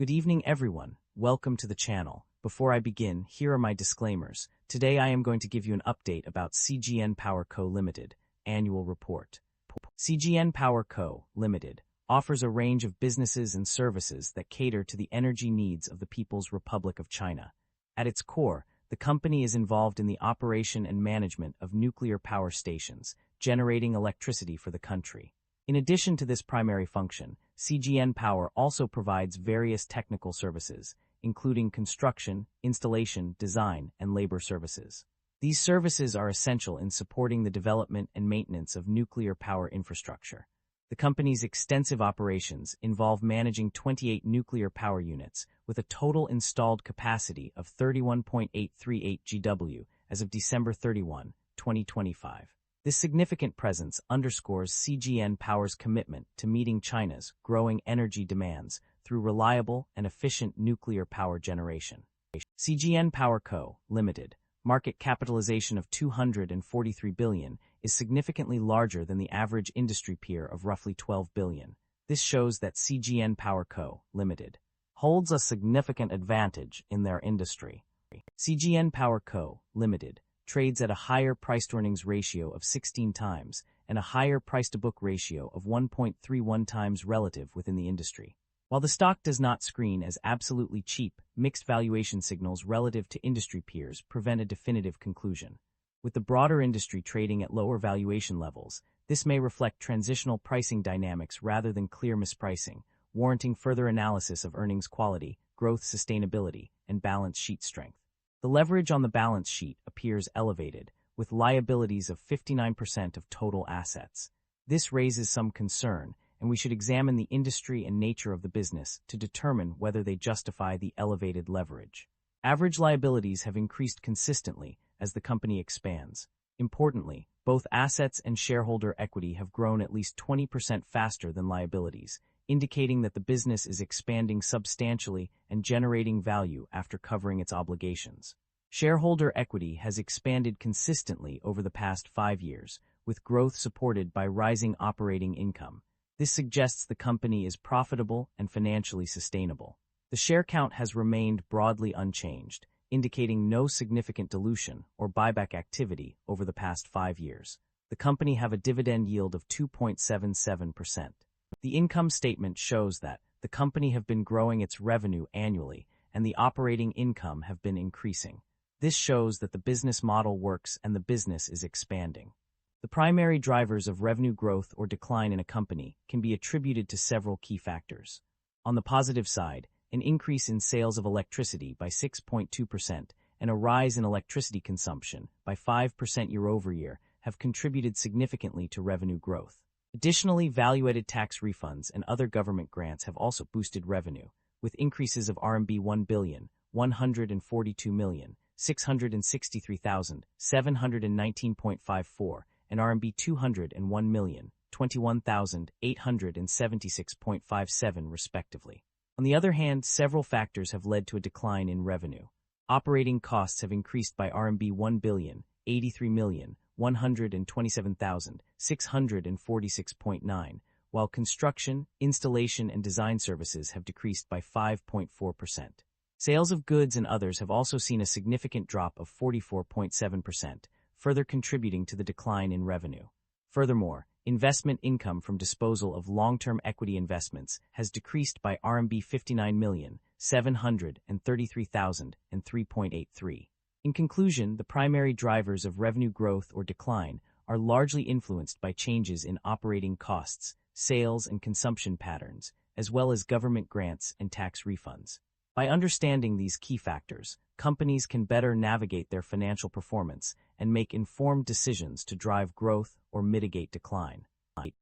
Good evening, everyone. Welcome to the channel. Before I begin, here are my disclaimers. Today I am going to give you an update about CGN Power Co. Limited annual report. CGN Power Co. Limited offers a range of businesses and services that cater to the energy needs of the People's Republic of China. At its core, the company is involved in the operation and management of nuclear power stations, generating electricity for the country. In addition to this primary function, CGN Power also provides various technical services, including construction, installation, design, and labor services. These services are essential in supporting the development and maintenance of nuclear power infrastructure. The company's extensive operations involve managing 28 nuclear power units with a total installed capacity of 31.838 GW as of December 31, 2025. This significant presence underscores CGN Power's commitment to meeting China's growing energy demands through reliable and efficient nuclear power generation. CGN Power Co. Limited market capitalization of $243 billion is significantly larger than the average industry peer of roughly $12 billion. This shows that CGN Power Co. Limited holds a significant advantage in their industry. CGN Power Co. Limited trades at a higher price-to-earnings ratio of 16 times and a higher price-to-book ratio of 1.31 times relative within the industry. While the stock does not screen as absolutely cheap, mixed valuation signals relative to industry peers prevent a definitive conclusion. With the broader industry trading at lower valuation levels, this may reflect transitional pricing dynamics rather than clear mispricing, warranting further analysis of earnings quality, growth sustainability, and balance sheet strength. The leverage on the balance sheet appears elevated, with liabilities of 59% of total assets. This raises some concern, and we should examine the industry and nature of the business to determine whether they justify the elevated leverage. Average liabilities have increased consistently as the company expands. Importantly, both assets and shareholder equity have grown at least 20% faster than liabilities, indicating that the business is expanding substantially and generating value after covering its obligations. Shareholder equity has expanded consistently over the past 5 years, with growth supported by rising operating income. This suggests the company is profitable and financially sustainable. The share count has remained broadly unchanged, indicating no significant dilution or buyback activity over the past 5 years. The company have a dividend yield of 2.77%. The income statement shows that the company have been growing its revenue annually and the operating income have been increasing. This shows that the business model works and the business is expanding. The primary drivers of revenue growth or decline in a company can be attributed to several key factors. On the positive side, an increase in sales of electricity by 6.2% and a rise in electricity consumption by 5% year-over-year have contributed significantly to revenue growth. Additionally, value-added tax refunds and other government grants have also boosted revenue, with increases of RMB 1,142,663,719.54 and RMB 201,021,876.57 respectively. On the other hand, several factors have led to a decline in revenue. Operating costs have increased by RMB 1,083,127,646.9, while construction, installation, and design services have decreased by 5.4%. Sales of goods and others have also seen a significant drop of 44.7%, further contributing to the decline in revenue. Furthermore, investment income from disposal of long-term equity investments has decreased by RMB 59,733,003.83. In conclusion, the primary drivers of revenue growth or decline are largely influenced by changes in operating costs, sales and consumption patterns, as well as government grants and tax refunds. By understanding these key factors, companies can better navigate their financial performance and make informed decisions to drive growth or mitigate decline.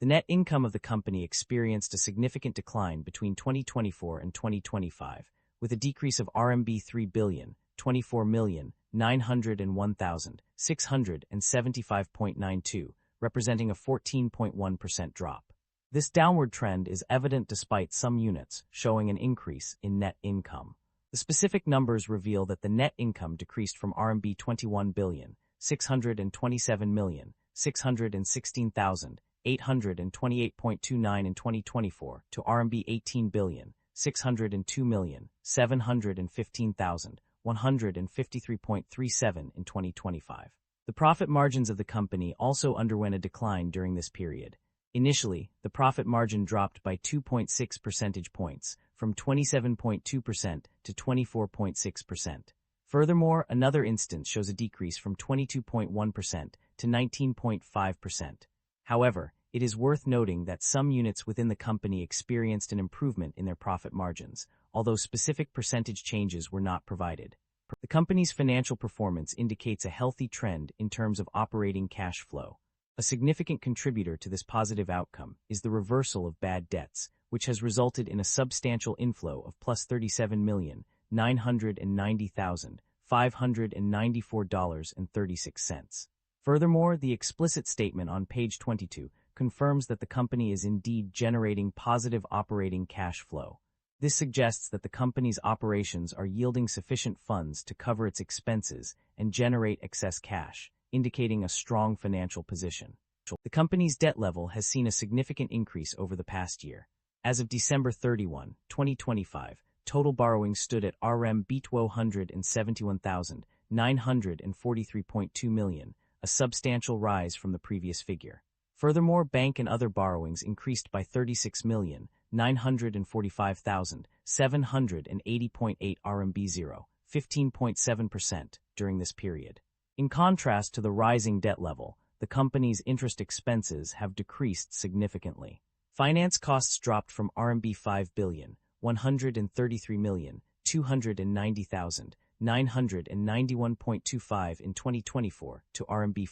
The net income of the company experienced a significant decline between 2024 and 2025, with a decrease of RMB 3,024,901,675.92, representing a 14.1% drop. This downward trend is evident despite some units showing an increase in net income. The specific numbers reveal that the net income decreased from RMB 21,627,616,828.29 in 2024 to RMB $602,715,153.37 in 2025. The profit margins of the company also underwent a decline during this period. Initially, the profit margin dropped by 2.6 percentage points, from 27.2% to 24.6%. Furthermore, another instance shows a decrease from 22.1% to 19.5%. However, it is worth noting that some units within the company experienced an improvement in their profit margins, although specific percentage changes were not provided. The company's financial performance indicates a healthy trend in terms of operating cash flow. A significant contributor to this positive outcome is the reversal of bad debts, which has resulted in a substantial inflow of plus $37,990,594.36. Furthermore, the explicit statement on page 22 confirms that the company is indeed generating positive operating cash flow. This suggests that the company's operations are yielding sufficient funds to cover its expenses and generate excess cash, indicating a strong financial position. The company's debt level has seen a significant increase over the past year. As of December 31, 2025, total borrowings stood at RMB 271,943.2 million, a substantial rise from the previous figure. Furthermore, bank and other borrowings increased by 36,945,780.8 RMB, 15.7% during this period. In contrast to the rising debt level, the company's interest expenses have decreased significantly. Finance costs dropped from RMB 5,133,290,991.25 in 2024 to RMB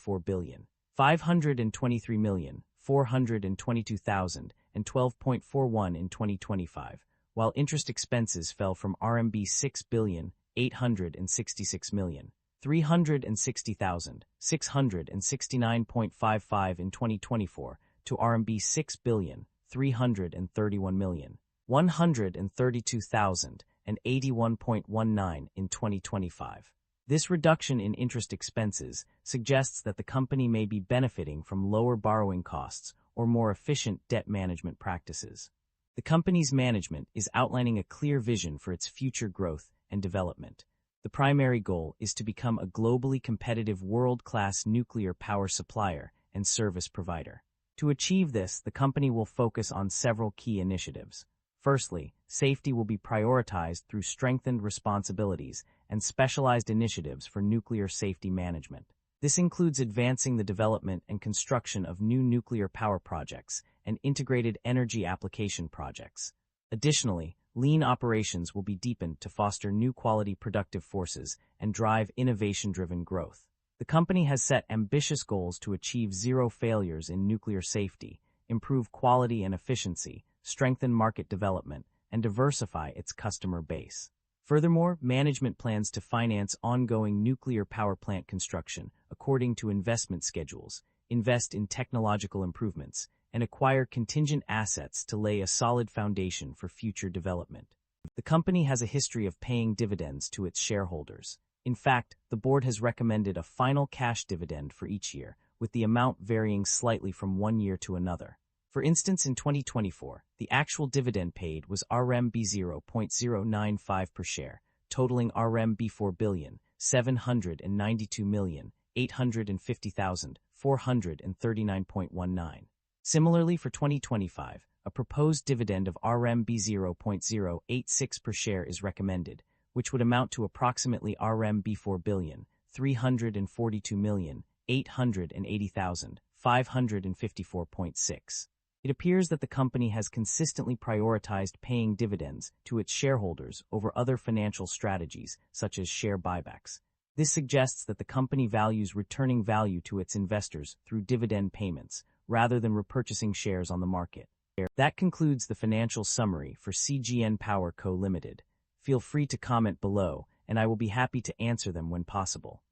4,523,422,012.41 in 2025, while interest expenses fell from RMB 6,866,360,669.55 in 2024 to RMB 6,331,132,081.19 in 2025. This reduction in interest expenses suggests that the company may be benefiting from lower borrowing costs or more efficient debt management practices. The company's management is outlining a clear vision for its future growth and development. The primary goal is to become a globally competitive world-class nuclear power supplier and service provider. To achieve this, the company will focus on several key initiatives. Firstly, safety will be prioritized through strengthened responsibilities and specialized initiatives for nuclear safety management. This includes advancing the development and construction of new nuclear power projects and integrated energy application projects. Additionally, lean operations will be deepened to foster new quality productive forces and drive innovation-driven growth. The company has set ambitious goals to achieve zero failures in nuclear safety, improve quality and efficiency, strengthen market development, and diversify its customer base. Furthermore, management plans to finance ongoing nuclear power plant construction according to investment schedules, invest in technological improvements, and acquire contingent assets to lay a solid foundation for future development. The company has a history of paying dividends to its shareholders. In fact, the board has recommended a final cash dividend for each year, with the amount varying slightly from one year to another. For instance, in 2024, the actual dividend paid was RMB 0.095 per share, totaling RMB 4,792,850,439.19. Similarly, for 2025, a proposed dividend of RMB 0.086 per share is recommended, which would amount to approximately RMB 4,342,880,554.6. It appears that the company has consistently prioritized paying dividends to its shareholders over other financial strategies, such as share buybacks. This suggests that the company values returning value to its investors through dividend payments, rather than repurchasing shares on the market. That concludes the financial summary for CGN Power Co. Limited. Feel free to comment below, and I will be happy to answer them when possible.